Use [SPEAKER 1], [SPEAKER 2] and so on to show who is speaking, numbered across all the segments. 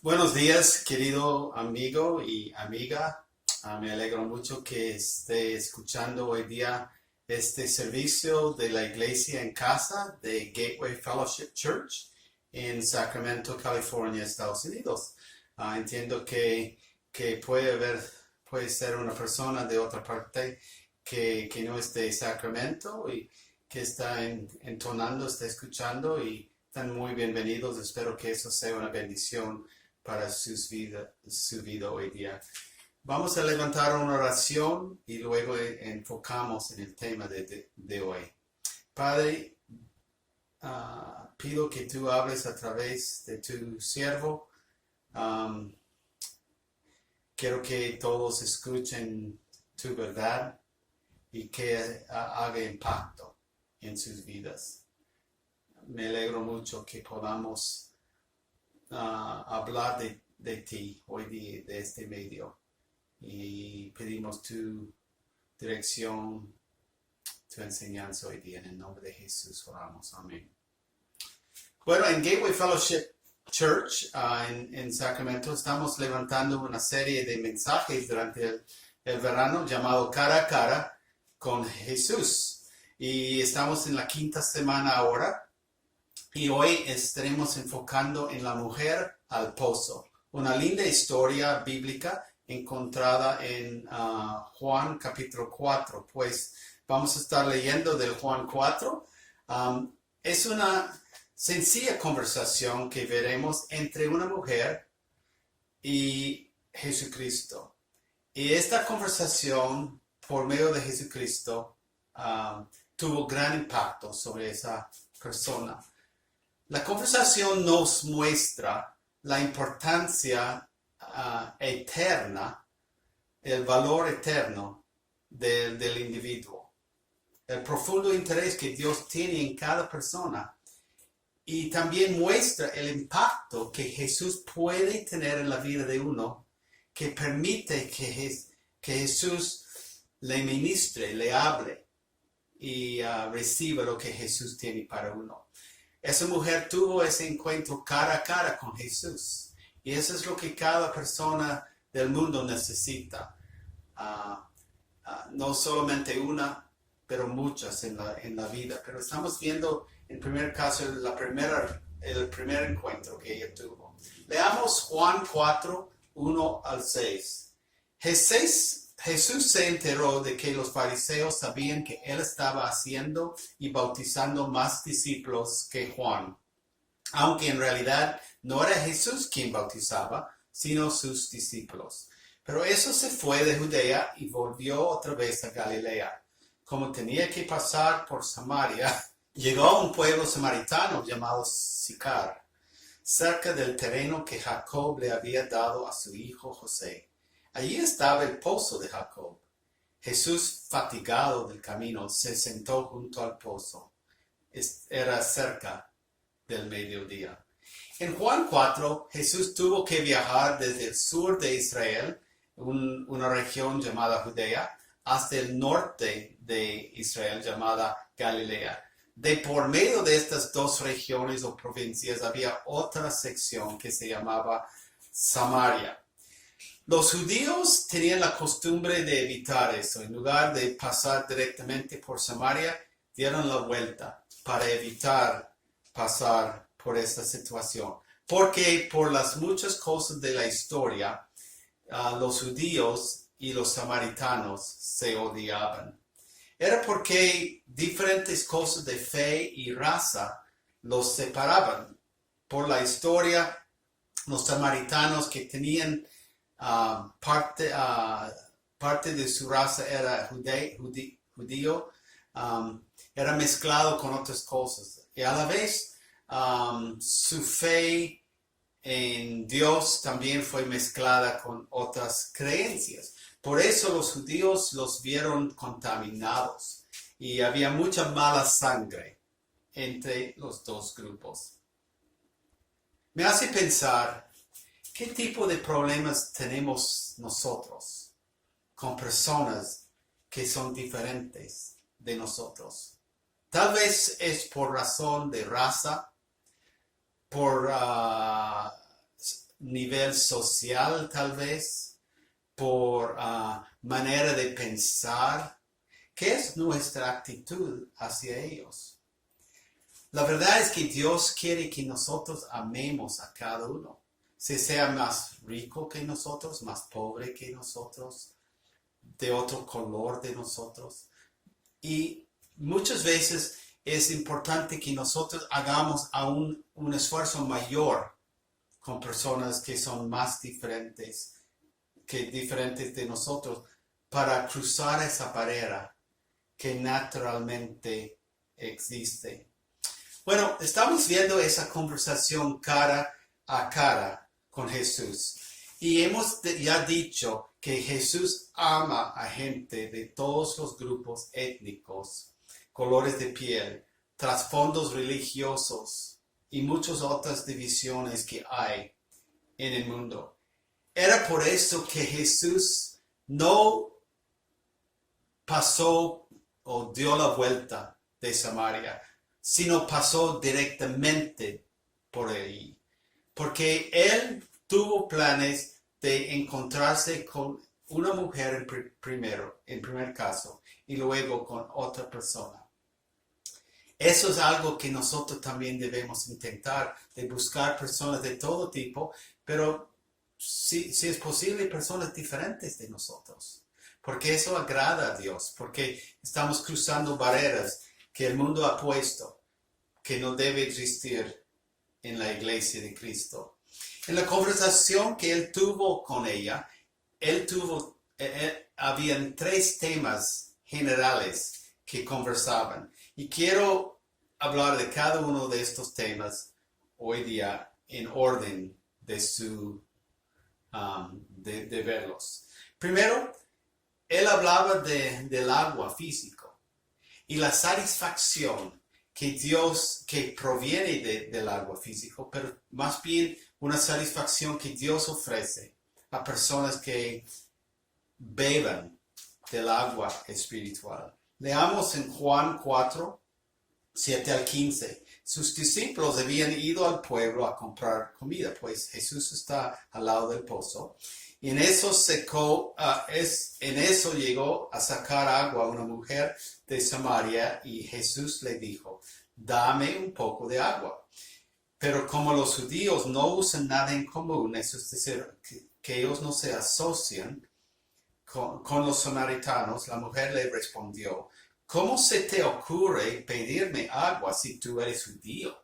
[SPEAKER 1] Buenos días, querido amigo y amiga. Me alegro mucho que esté escuchando hoy día este servicio de la iglesia en casa de Gateway Fellowship Church en Sacramento, California, Estados Unidos. Entiendo que puede ser una persona de otra parte que no es de Sacramento y que está entonando, está escuchando y están muy bienvenidos. Espero que eso sea una bendición para su vida hoy día. Vamos a levantar una oración y luego enfocamos en el tema de hoy. Padre, pido que tú hables a través de tu siervo. Um, Quiero que todos escuchen tu verdad y que haga impacto en sus vidas. Me alegro mucho que podamos hablar de ti hoy día, de este medio. Y pedimos tu dirección, tu enseñanza hoy día. En el nombre de Jesús oramos. Amén. Bueno, en Gateway Fellowship Church en Sacramento estamos levantando una serie de mensajes durante el verano llamado Cara a Cara con Jesús. Y estamos en la quinta semana ahora. Y hoy estaremos enfocando en la mujer al pozo. Una linda historia bíblica encontrada en Juan capítulo 4. Pues vamos a estar leyendo del Juan 4. Es una sencilla conversación que veremos entre una mujer y Jesucristo. Y esta conversación por medio de Jesucristo tuvo gran impacto sobre esa persona. La conversación nos muestra la importancia eterna, el valor eterno del individuo, el profundo interés que Dios tiene en cada persona y también muestra el impacto que Jesús puede tener en la vida de uno, que permite que Jesús le ministre, le hable y reciba lo que Jesús tiene para uno. Esa mujer tuvo ese encuentro cara a cara con Jesús. Y eso es lo que cada persona del mundo necesita. No solamente una, pero muchas en la vida. Pero estamos viendo, en primer caso, el primer encuentro que ella tuvo. Leamos Juan 4, 1 al 6. Jesús se enteró de que los fariseos sabían que él estaba haciendo y bautizando más discípulos que Juan, aunque en realidad no era Jesús quien bautizaba, sino sus discípulos. Pero eso se fue de Judea y volvió otra vez a Galilea. Como tenía que pasar por Samaria, llegó a un pueblo samaritano llamado Sicar, cerca del terreno que Jacob le había dado a su hijo José. Allí estaba el pozo de Jacob. Jesús, fatigado del camino, se sentó junto al pozo. Era cerca del mediodía. En Juan 4, Jesús tuvo que viajar desde el sur de Israel, una región llamada Judea, hasta el norte de Israel llamada Galilea. De por medio de estas dos regiones o provincias había otra sección que se llamaba Samaria. Los judíos tenían la costumbre de evitar eso. En lugar de pasar directamente por Samaria, dieron la vuelta para evitar pasar por esta situación. Porque por las muchas cosas de la historia, los judíos y los samaritanos se odiaban. Era porque diferentes cosas de fe y raza los separaban. Por la historia, los samaritanos que tenían parte de su raza era judío, era mezclado con otras cosas. Y a la vez, su fe en Dios también fue mezclada con otras creencias. Por eso los judíos los vieron contaminados y había mucha mala sangre entre los dos grupos. Me hace pensar, ¿qué tipo de problemas tenemos nosotros con personas que son diferentes de nosotros? Tal vez es por razón de raza, por nivel social tal vez, por manera de pensar. ¿Qué es nuestra actitud hacia ellos? La verdad es que Dios quiere que nosotros amemos a cada uno. Si sea más rico que nosotros, más pobre que nosotros, de otro color de nosotros. Y muchas veces es importante que nosotros hagamos aún un esfuerzo mayor con personas que son más diferentes de nosotros para cruzar esa barrera que naturalmente existe. Bueno, estamos viendo esa conversación cara a cara con Jesús. Y hemos ya dicho que Jesús ama a gente de todos los grupos étnicos, colores de piel, trasfondos religiosos y muchas otras divisiones que hay en el mundo. Era por eso que Jesús no pasó o dio la vuelta de Samaria, sino pasó directamente por ahí. Porque él tuvo planes de encontrarse con una mujer en primer caso, y luego con otra persona. Eso es algo que nosotros también debemos intentar, de buscar personas de todo tipo, pero si es posible, personas diferentes de nosotros. Porque eso agrada a Dios, porque estamos cruzando barreras que el mundo ha puesto, que no debe existir en la iglesia de Cristo. En la conversación que él tuvo con ella, habían 3 temas generales que conversaban. Y quiero hablar de cada uno de estos temas hoy día en orden de verlos. Primero, él hablaba del agua físico y la satisfacción que proviene del agua físico, pero más bien una satisfacción que Dios ofrece a personas que beban del agua espiritual. Leamos en Juan 4, 7 al 15. Sus discípulos habían ido al pueblo a comprar comida, pues Jesús está al lado del pozo. Y en eso llegó a sacar agua una mujer de Samaria y Jesús le dijo, dame un poco de agua. Pero como los judíos no usan nada en común, eso es decir, que ellos no se asocian con los samaritanos, la mujer le respondió, ¿cómo se te ocurre pedirme agua si tú eres judío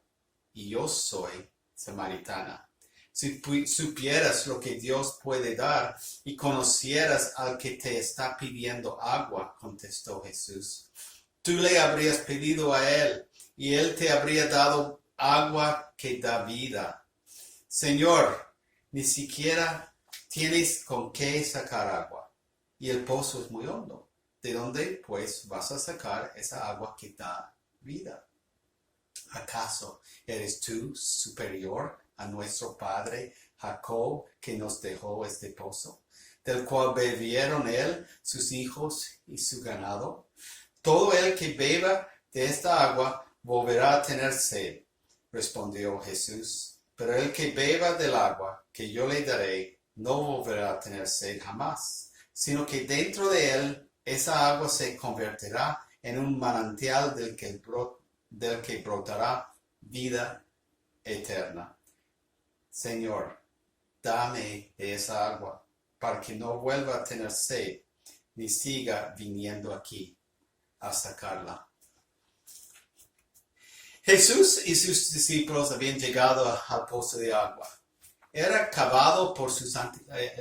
[SPEAKER 1] y yo soy samaritana? Si supieras lo que Dios puede dar y conocieras al que te está pidiendo agua, contestó Jesús, tú le habrías pedido a él y él te habría dado agua que da vida. Señor, ni siquiera tienes con qué sacar agua y el pozo es muy hondo. ¿De dónde, pues, vas a sacar esa agua que da vida? ¿Acaso eres tú superior a nuestro padre Jacob, que nos dejó este pozo, del cual bebieron él, sus hijos y su ganado? Todo el que beba de esta agua volverá a tener sed, respondió Jesús. Pero el que beba del agua que yo le daré no volverá a tener sed jamás, sino que dentro de él esa agua se convertirá en un manantial del que brotará vida eterna. Señor, dame de esa agua, para que no vuelva a tener sed, ni siga viniendo aquí a sacarla. Jesús y sus discípulos habían llegado al pozo de agua. Era cavado por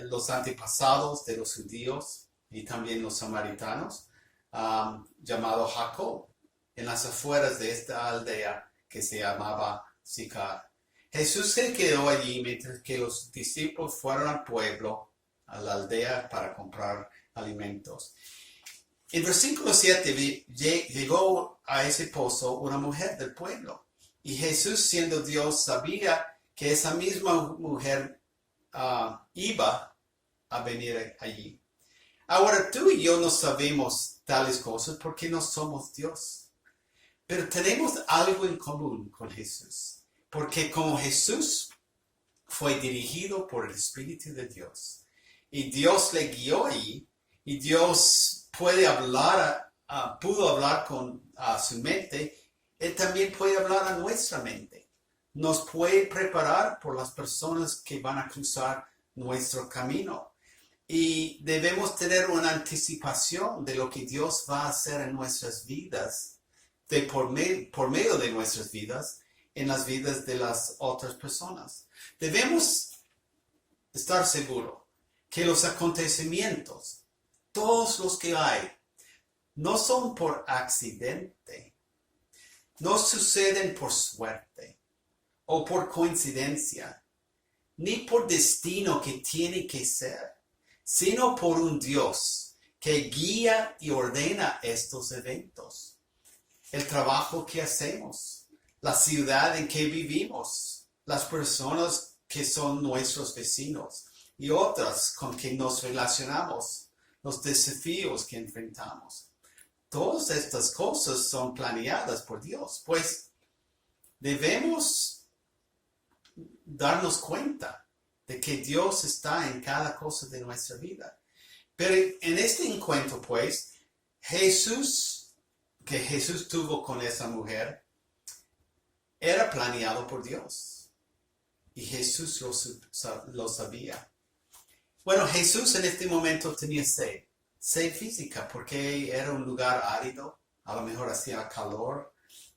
[SPEAKER 1] los antepasados de los judíos y también los samaritanos, llamado Jacob, en las afueras de esta aldea que se llamaba Sicar. Jesús se quedó allí mientras que los discípulos fueron al pueblo, a la aldea, para comprar alimentos. En versículo 7 llegó a ese pozo una mujer del pueblo. Y Jesús, siendo Dios, sabía que esa misma mujer iba a venir allí. Ahora tú y yo no sabemos tales cosas porque no somos Dios. Pero tenemos algo en común con Jesús. Porque como Jesús fue dirigido por el Espíritu de Dios. Y Dios le guió ahí, y Dios puede hablar, pudo hablar con su mente. Él también puede hablar a nuestra mente. Nos puede preparar por las personas que van a cruzar nuestro camino. Y debemos tener una anticipación de lo que Dios va a hacer en nuestras vidas, por medio de nuestras vidas, en las vidas de las otras personas. Debemos estar seguros que los acontecimientos, todos los que hay, no son por accidente, no suceden por suerte o por coincidencia, ni por destino que tiene que ser, sino por un Dios que guía y ordena estos eventos. El trabajo que hacemos, la ciudad en que vivimos, las personas que son nuestros vecinos y otras con que nos relacionamos, los desafíos que enfrentamos. Todas estas cosas son planeadas por Dios, pues debemos darnos cuenta de que Dios está en cada cosa de nuestra vida. Pero en este encuentro, pues, Jesús tuvo con esa mujer, era planeado por Dios. Y Jesús lo sabía. Bueno, Jesús en este momento tenía sed física, porque era un lugar árido, a lo mejor hacía calor,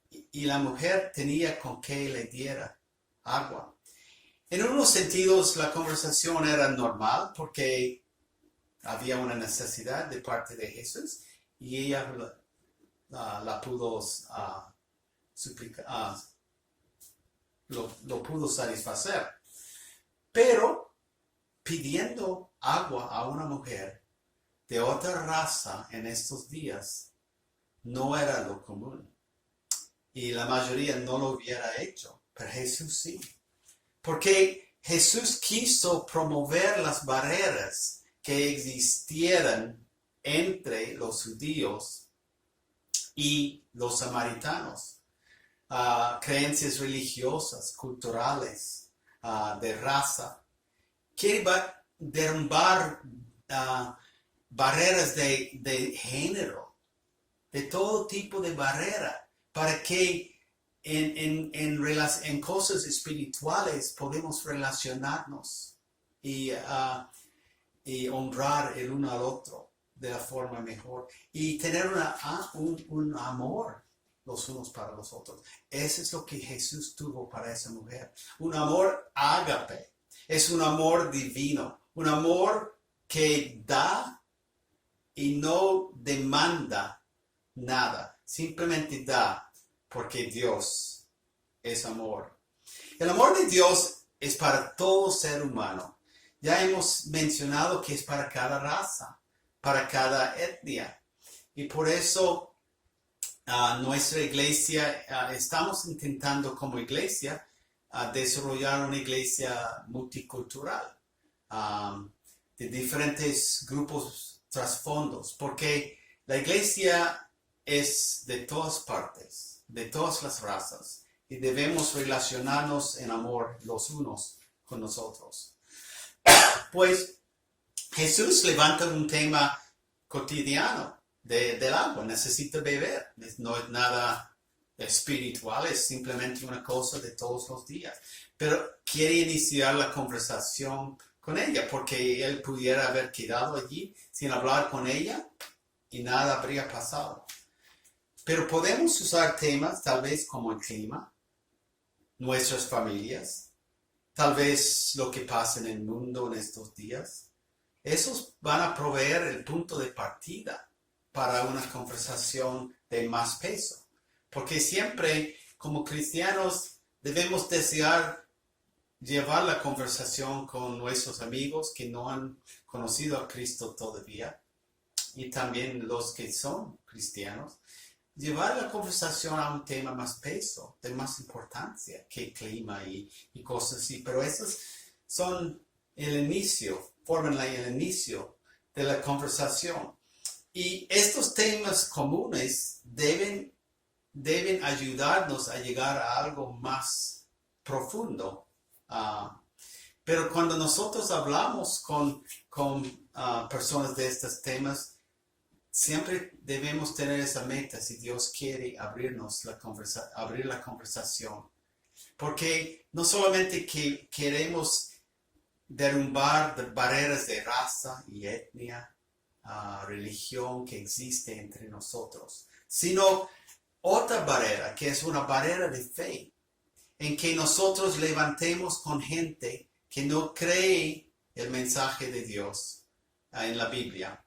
[SPEAKER 1] y la mujer tenía con qué le diera agua. En unos sentidos la conversación era normal, porque había una necesidad de parte de Jesús, y ella la pudo suplicar, lo pudo satisfacer. Pero pidiendo agua a una mujer de otra raza en estos días no era lo común. Y la mayoría no lo hubiera hecho, pero Jesús sí. Porque Jesús quiso promover las barreras que existieran entre los judíos y los samaritanos. Creencias religiosas, culturales, de raza. Quiere derrumbar barreras de género, de todo tipo de barrera, para que en cosas espirituales podemos relacionarnos y honrar el uno al otro de la forma mejor y tener un amor los unos para los otros. Eso es lo que Jesús tuvo para esa mujer. Un amor ágape. Es un amor divino. Un amor que da y no demanda nada. Simplemente da porque Dios es amor. El amor de Dios es para todo ser humano. Ya hemos mencionado que es para cada raza, para cada etnia. Y por eso nuestra iglesia, estamos intentando como iglesia desarrollar una iglesia multicultural, de diferentes grupos trasfondos, porque la iglesia es de todas partes, de todas las razas, y debemos relacionarnos en amor los unos con los otros. Pues Jesús levanta un tema cotidiano del agua, necesita beber, no es nada espiritual, es simplemente una cosa de todos los días. Pero quiere iniciar la conversación con ella, porque él pudiera haber quedado allí sin hablar con ella y nada habría pasado. Pero podemos usar temas tal vez como el clima, nuestras familias, tal vez lo que pasa en el mundo en estos días. Esos van a proveer el punto de partida para una conversación de más peso. Porque siempre, como cristianos, debemos desear llevar la conversación con nuestros amigos que no han conocido a Cristo todavía, y también los que son cristianos, llevar la conversación a un tema más peso, de más importancia que clima y cosas así. Pero esos son el inicio, forman el inicio de la conversación. Y estos temas comunes deben ayudarnos a llegar a algo más profundo. Pero cuando nosotros hablamos con personas de estos temas, siempre debemos tener esa meta si Dios quiere abrirnos abrir la conversación. Porque no solamente que queremos derrumbar barreras de raza y etnia, religión que existe entre nosotros, sino otra barrera que es una barrera de fe, en que nosotros levantemos con gente que no cree el mensaje de Dios en la Biblia,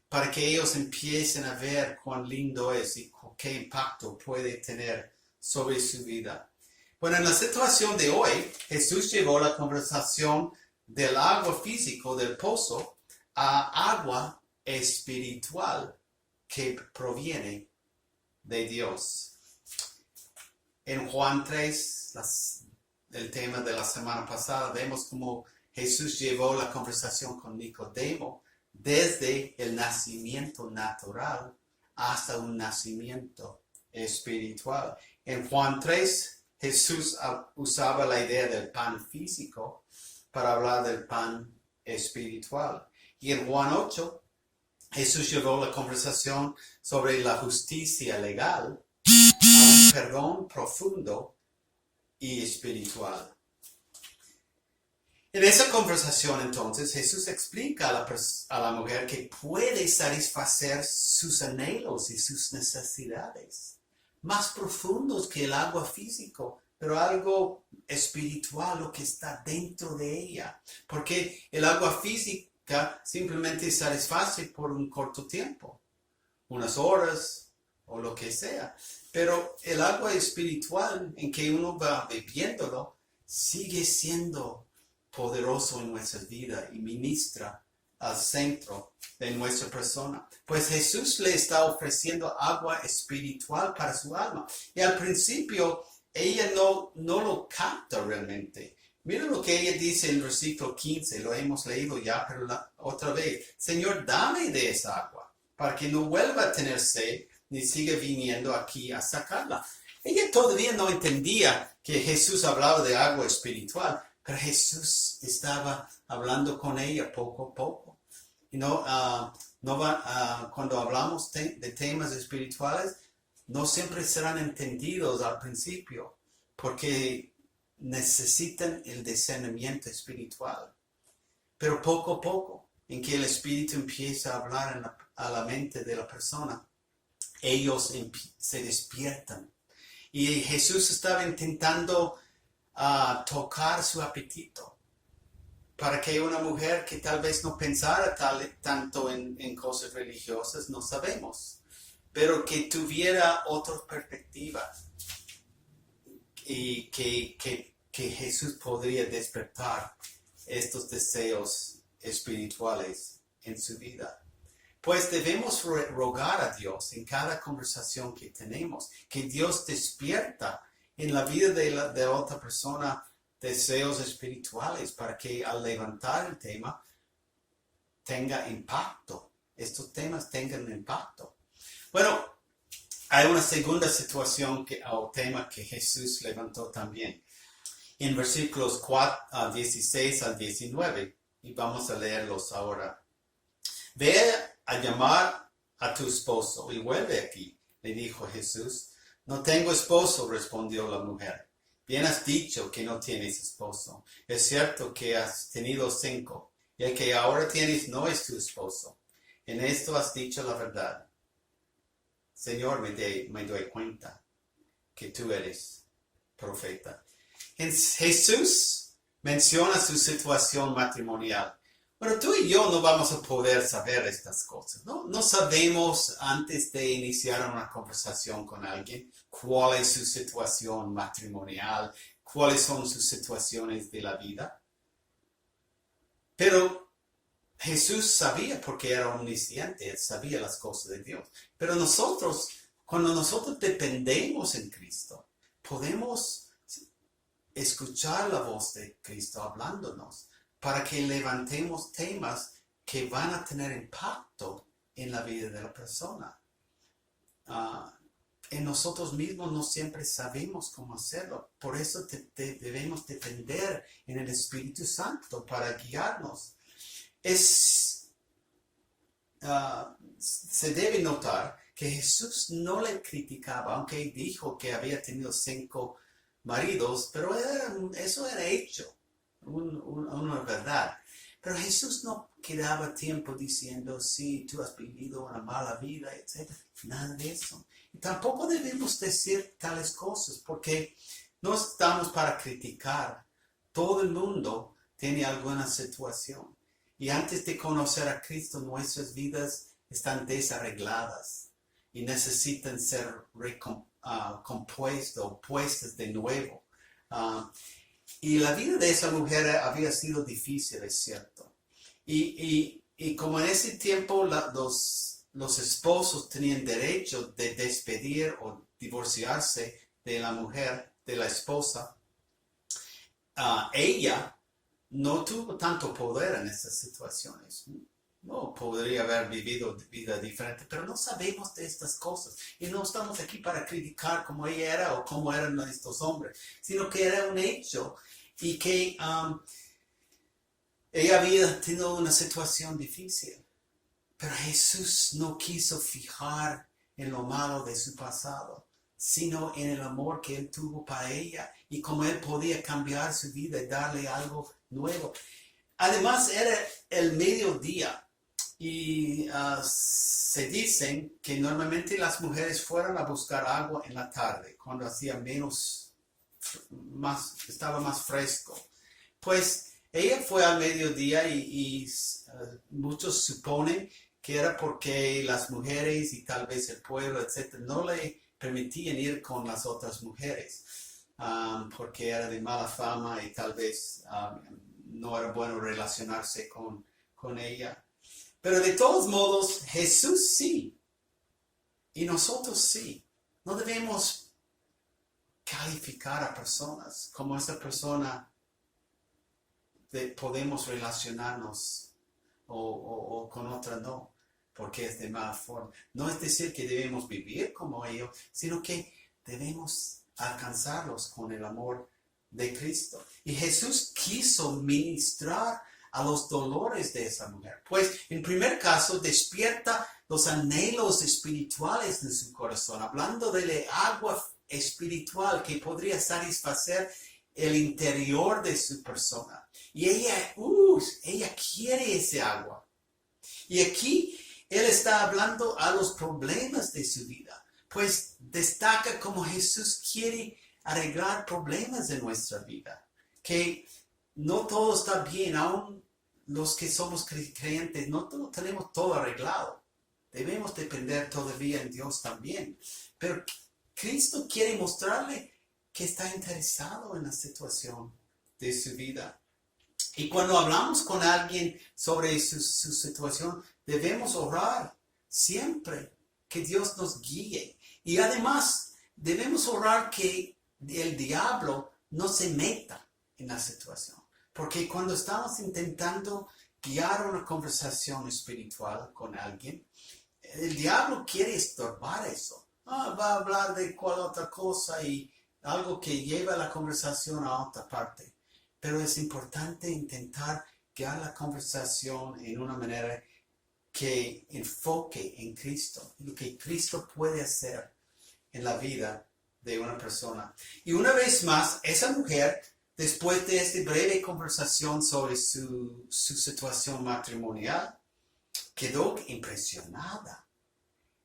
[SPEAKER 1] para que ellos empiecen a ver cuán lindo es y qué impacto puede tener sobre su vida. Bueno, en la situación de hoy, Jesús llevó la conversación del agua físico del pozo a agua espiritual que proviene de Dios. En Juan 3, el tema de la semana pasada, vemos cómo Jesús llevó la conversación con Nicodemo desde el nacimiento natural hasta un nacimiento espiritual. En Juan 3, Jesús usaba la idea del pan físico para hablar del pan espiritual. Y en Juan 8, Jesús llevó la conversación sobre la justicia legal a un perdón profundo y espiritual. En esa conversación, entonces, Jesús explica a la mujer que puede satisfacer sus anhelos y sus necesidades más profundos que el agua físico, pero algo espiritual, lo que está dentro de ella. Porque el agua física simplemente satisface por un corto tiempo, unas horas o lo que sea. Pero el agua espiritual en que uno va bebiéndolo sigue siendo poderoso en nuestra vida y ministra al centro de nuestra persona. Pues Jesús le está ofreciendo agua espiritual para su alma. Y al principio ella no lo capta realmente. Mira lo que ella dice en el versículo 15, lo hemos leído ya, pero otra vez. Señor, dame de esa agua para que no vuelva a tener sed ni siga viniendo aquí a sacarla. Ella todavía no entendía que Jesús hablaba de agua espiritual, pero Jesús estaba hablando con ella poco a poco. Cuando hablamos de temas espirituales, no siempre serán entendidos al principio, porque necesitan el discernimiento espiritual. Pero poco a poco, en que el Espíritu empieza a hablar a la mente de la persona, ellos se despiertan. Y Jesús estaba intentando tocar su apetito, para que una mujer que tal vez no pensara tanto en cosas religiosas, no sabemos, pero que tuviera otra perspectiva y que Jesús podría despertar estos deseos espirituales en su vida. Pues debemos rogar a Dios en cada conversación que tenemos, que Dios despierta en la vida de otra persona deseos espirituales para que al levantar el tema tenga impacto. Estos temas tengan impacto. Bueno, hay una segunda situación o tema que Jesús levantó también. En versículos 16 al 19, y vamos a leerlos ahora. Ve a llamar a tu esposo y vuelve aquí, le dijo Jesús. No tengo esposo, respondió la mujer. Bien has dicho que no tienes esposo. Es cierto que has tenido 5, y el que ahora tienes no es tu esposo. En esto has dicho la verdad. Señor, me doy cuenta que tú eres profeta. Jesús menciona su situación matrimonial. Bueno, tú y yo no vamos a poder saber estas cosas, ¿no? No sabemos antes de iniciar una conversación con alguien cuál es su situación matrimonial, cuáles son sus situaciones de la vida. Pero Jesús sabía porque era omnisciente, él sabía las cosas de Dios. Pero nosotros, cuando nosotros dependemos en Cristo, podemos escuchar la voz de Cristo hablándonos para que levantemos temas que van a tener impacto en la vida de la persona. en nosotros mismos no siempre sabemos cómo hacerlo. Por eso debemos depender en el Espíritu Santo para guiarnos. Se debe notar que Jesús no le criticaba, aunque dijo que había tenido 5 maridos, pero eso era hecho, una verdad. Pero Jesús no quedaba tiempo diciendo, sí, tú has vivido una mala vida, etc. Nada de eso. Y tampoco debemos decir tales cosas, porque no estamos para criticar. Todo el mundo tiene alguna situación. Y antes de conocer a Cristo, nuestras vidas están desarregladas y necesitan ser compuestas o puestas de nuevo. Y la vida de esa mujer había sido difícil, es cierto. Y como en ese tiempo los esposos tenían derecho de despedir o divorciarse de la mujer, de la esposa, ella no tuvo tanto poder en esas situaciones. No podría haber vivido vida diferente, pero no sabemos de estas cosas. Y no estamos aquí para criticar cómo ella era o cómo eran estos hombres, sino que era un hecho y que ella había tenido una situación difícil. Pero Jesús no quiso fijar en lo malo de su pasado, sino en el amor que Él tuvo para ella y cómo Él podía cambiar su vida y darle algo nuevo. Además, era el mediodía y se dicen que normalmente las mujeres fueron a buscar agua en la tarde, cuando hacía estaba más fresco. Pues ella fue al mediodía y muchos suponen que era porque las mujeres y tal vez el pueblo, etc., no le permitían ir con las otras mujeres, porque era de mala fama y tal vez no era bueno relacionarse con ella. Pero de todos modos, Jesús sí, y nosotros sí. No debemos calificar a personas como esa persona podemos relacionarnos o con otra no, porque es de mala forma. No es decir que debemos vivir como ellos, sino que debemos alcanzarlos con el amor de Cristo. Y Jesús quiso ministrar a los dolores de esa mujer. Pues en primer caso despierta los anhelos espirituales de su corazón, hablando de agua espiritual que podría satisfacer el interior de su persona. Y ella quiere ese agua. Y aquí Él está hablando a los problemas de su vida. Pues destaca cómo Jesús quiere arreglar problemas de nuestra vida. Que no todo está bien, aún los que somos creyentes, no tenemos todo arreglado. Debemos depender todavía en Dios también. Pero Cristo quiere mostrarle que está interesado en la situación de su vida. Y cuando hablamos con alguien sobre su situación, debemos orar siempre que Dios nos guíe. Y además, debemos orar que el diablo no se meta en la situación. Porque cuando estamos intentando guiar una conversación espiritual con alguien, el diablo quiere estorbar eso. Va a hablar de cual otra cosa y algo que lleva la conversación a otra parte. Pero es importante intentar guiar la conversación en una manera que enfoque en Cristo, lo que Cristo puede hacer en la vida de una persona. Y una vez más, esa mujer, después de esta breve conversación sobre su situación matrimonial, quedó impresionada.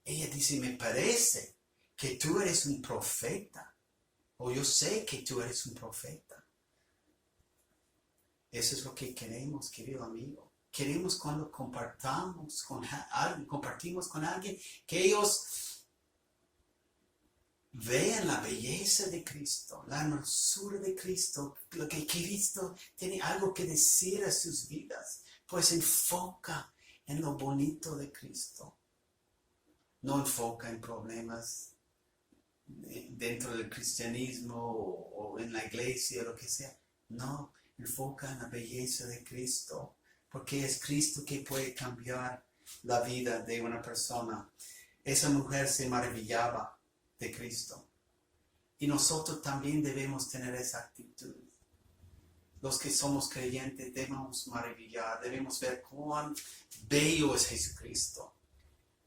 [SPEAKER 1] Ella dice, me parece que tú eres un profeta, o yo sé que tú eres un profeta. Eso es lo que queremos, querido amigo. Queremos cuando compartimos con alguien, que ellos vean la belleza de Cristo, la hermosura de Cristo, lo que Cristo tiene algo que decir a sus vidas. Pues enfoca en lo bonito de Cristo. No enfoca en problemas dentro del cristianismo o en la iglesia o lo que sea. No, enfoca en la belleza de Cristo, porque es Cristo que puede cambiar la vida de una persona. Esa mujer se maravillaba de Cristo. Y nosotros también debemos tener esa actitud. Los que somos creyentes debemos maravillar, debemos ver cuán bello es Jesucristo.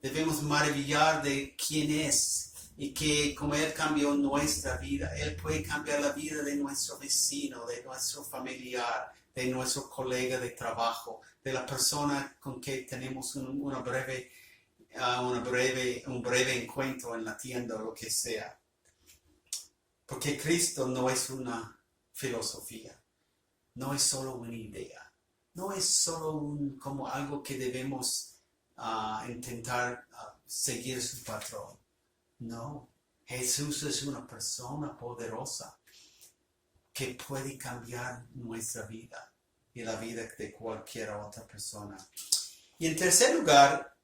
[SPEAKER 1] Debemos maravillar de quién es y que como Él cambió nuestra vida, Él puede cambiar la vida de nuestro vecino, de nuestro familiar, de nuestro colega de trabajo, de la persona con que tenemos un breve encuentro en la tienda o lo que sea. Porque Cristo no es una filosofía, no es solo una idea, no es solo como algo que debemos intentar seguir su patrón. No, Jesús es una persona poderosa que puede cambiar nuestra vida y la vida de cualquier otra persona. Y en tercer lugar,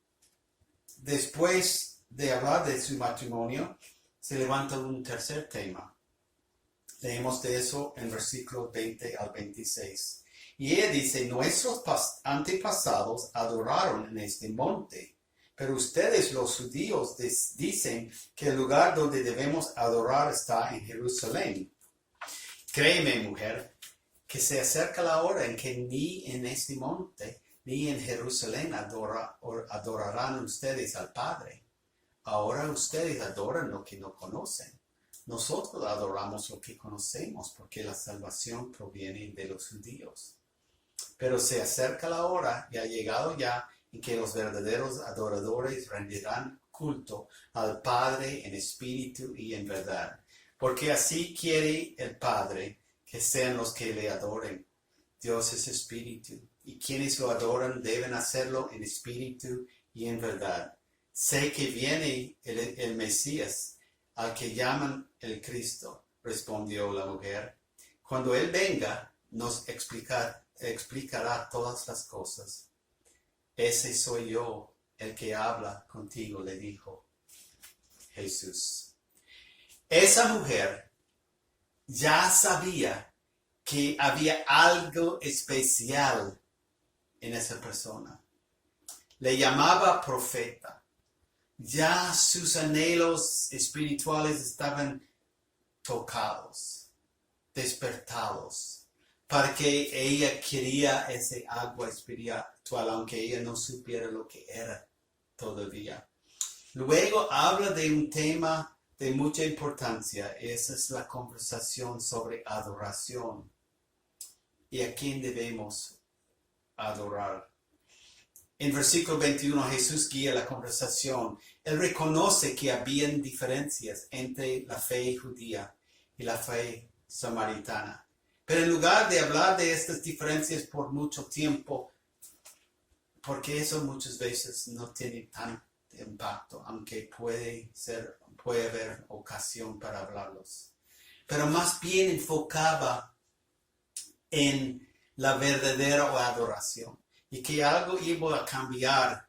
[SPEAKER 1] después de hablar de su matrimonio, se levanta un tercer tema. Leemos de eso en versículos 20 al 26. Y ella dice, nuestros antepasados adoraron en este monte, pero ustedes los judíos dicen que el lugar donde debemos adorar está en Jerusalén. Créeme, mujer, que se acerca la hora en que ni en este monte ni en Jerusalén adorarán ustedes al Padre. Ahora ustedes adoran lo que no conocen. Nosotros adoramos lo que conocemos porque la salvación proviene de los judíos. Pero se acerca la hora y ha llegado ya en que los verdaderos adoradores rendirán culto al Padre en espíritu y en verdad. Porque así quiere el Padre que sean los que le adoren. Dios es espíritu y quienes lo adoran deben hacerlo en espíritu y en verdad. Sé que viene el Mesías, al que llaman el Cristo, respondió la mujer. Cuando Él venga, nos explicará todas las cosas. Ese soy yo, el que habla contigo, le dijo Jesús. Esa mujer ya sabía que había algo especial en esa persona. Le llamaba profeta. Ya sus anhelos espirituales estaban tocados, despertados, para que ella quería ese agua espiritual, aunque ella no supiera lo que era todavía. Luego habla de un tema de mucha importancia. Esa es la conversación sobre adoración y a quién debemos adorar. En versículo 21 Jesús guía la conversación. Él reconoce que habían diferencias entre la fe judía y la fe samaritana. Pero en lugar de hablar de estas diferencias por mucho tiempo, porque eso muchas veces no tiene tanto impacto, aunque puede haber ocasión para hablarlos. Pero más bien enfocaba en la verdadera adoración y que algo iba a cambiar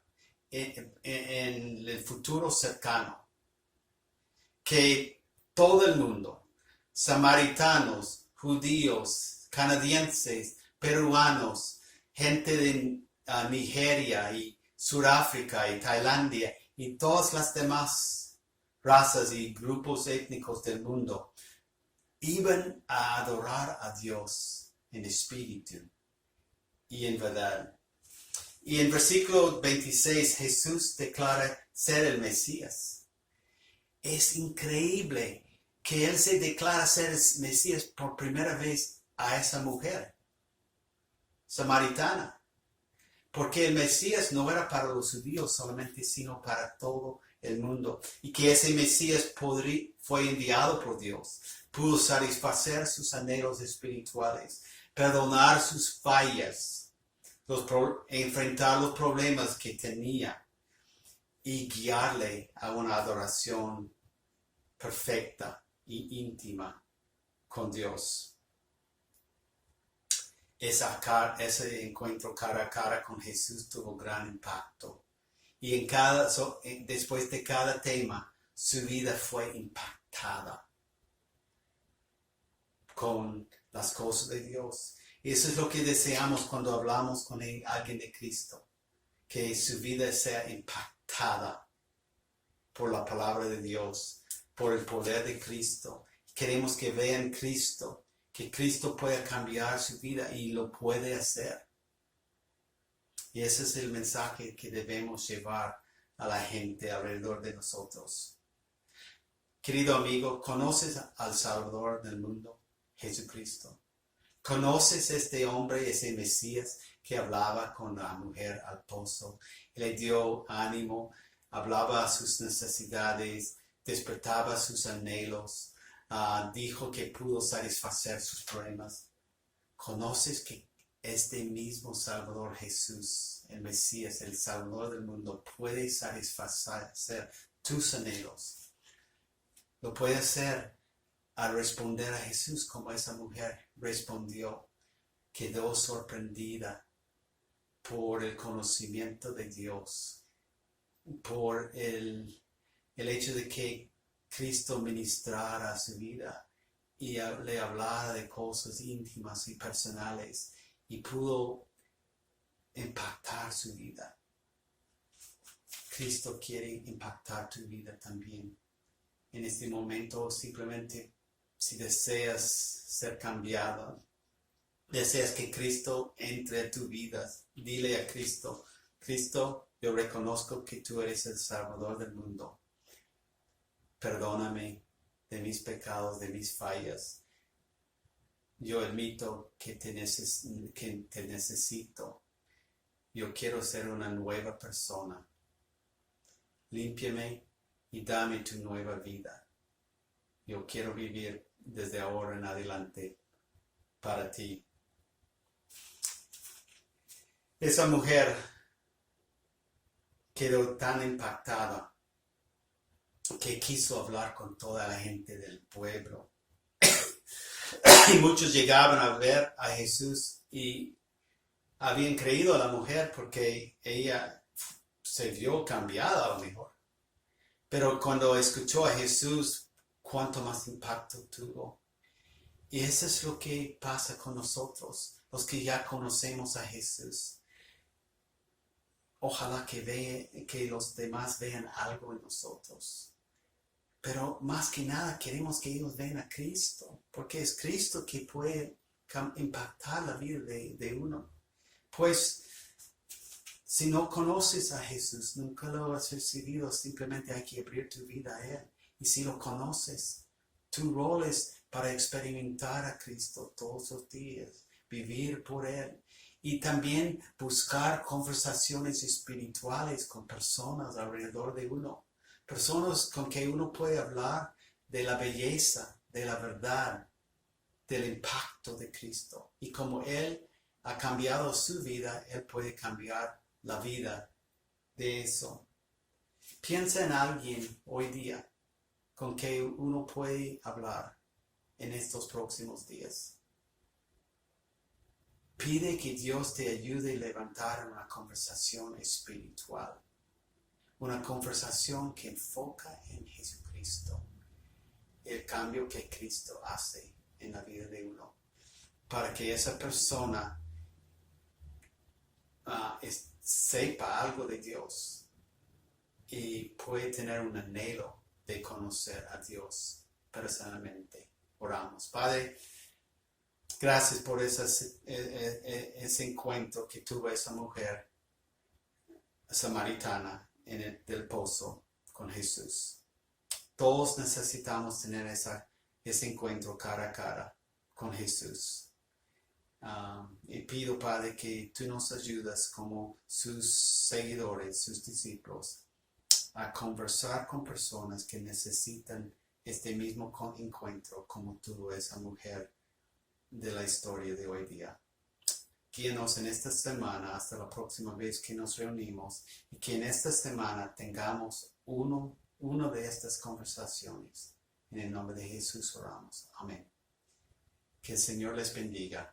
[SPEAKER 1] en el futuro cercano. Que todo el mundo, samaritanos, judíos, canadienses, peruanos, gente de Nigeria y Sudáfrica y Tailandia y todas las demás razas y grupos étnicos del mundo iban a adorar a Dios en espíritu y en verdad. Y en versículo 26 Jesús declara ser el Mesías. Es increíble que Él se declara ser el Mesías por primera vez a esa mujer samaritana. Porque el Mesías no era para los judíos solamente, sino para todo el mundo. Y que ese Mesías fue enviado por Dios. Pudo satisfacer sus anhelos espirituales, perdonar sus fallas, enfrentar los problemas que tenía y guiarle a una adoración perfecta y íntima con Dios. Ese encuentro cara a cara con Jesús tuvo gran impacto. Y después de cada tema, su vida fue impactada con las cosas de Dios. Y eso es lo que deseamos cuando hablamos con alguien de Cristo. Que su vida sea impactada por la palabra de Dios. por el poder de Cristo. Queremos que vean Cristo, que Cristo pueda cambiar su vida y lo puede hacer. Y ese es el mensaje que debemos llevar a la gente alrededor de nosotros. Querido amigo, ¿conoces al Salvador del mundo, Jesucristo? ¿Conoces este hombre, ese Mesías que hablaba con la mujer al pozo? Le dio ánimo, hablaba sus necesidades, despertaba sus anhelos, dijo que pudo satisfacer sus problemas. ¿Conoces que este mismo Salvador Jesús, el Mesías, el Salvador del mundo, puede satisfacer tus anhelos? Lo puede hacer al responder a Jesús como esa mujer respondió. Quedó sorprendida por el conocimiento de Dios, por el hecho de que Cristo ministrara su vida y le hablara de cosas íntimas y personales y pudo impactar su vida. Cristo quiere impactar tu vida también. En este momento, simplemente, si deseas ser cambiado, deseas que Cristo entre a tu vida, dile a Cristo, Cristo, yo reconozco que tú eres el Salvador del mundo. Perdóname de mis pecados, de mis fallas. Yo admito que te necesito. Yo quiero ser una nueva persona. Límpiame y dame tu nueva vida. Yo quiero vivir desde ahora en adelante para ti. Esa mujer quedó tan impactada que quiso hablar con toda la gente del pueblo. Y muchos llegaban a ver a Jesús y habían creído a la mujer porque ella se vio cambiada a lo mejor. Pero cuando escuchó a Jesús, cuánto más impacto tuvo. Y eso es lo que pasa con nosotros, los que ya conocemos a Jesús. Ojalá que los demás vean algo en nosotros. Pero más que nada queremos que ellos vean a Cristo, porque es Cristo que puede impactar la vida de uno. Pues si no conoces a Jesús, nunca lo has recibido, simplemente hay que abrir tu vida a Él. Y si lo conoces, tu rol es para experimentar a Cristo todos los días, vivir por Él. Y también buscar conversaciones espirituales con personas alrededor de uno. Personas con que uno puede hablar de la belleza, de la verdad, del impacto de Cristo. Y como Él ha cambiado su vida, Él puede cambiar la vida de eso. Piensa en alguien hoy día con que uno puede hablar en estos próximos días. Pide que Dios te ayude a levantar una conversación espiritual. Una conversación que enfoca en Jesucristo. El cambio que Cristo hace en la vida de uno. Para que esa persona sepa algo de Dios. Y puede tener un anhelo de conocer a Dios personalmente. Oramos. Padre, gracias por ese encuentro que tuvo esa mujer samaritana del pozo con Jesús. Todos necesitamos tener ese encuentro cara a cara con Jesús. Y pido, Padre, que tú nos ayudas como sus seguidores, sus discípulos, a conversar con personas que necesitan este mismo encuentro como tuvo esa mujer de la historia de hoy día. Guíanos en esta semana hasta la próxima vez que nos reunimos y que en esta semana tengamos una de estas conversaciones. En el nombre de Jesús oramos. Amén. Que el Señor les bendiga.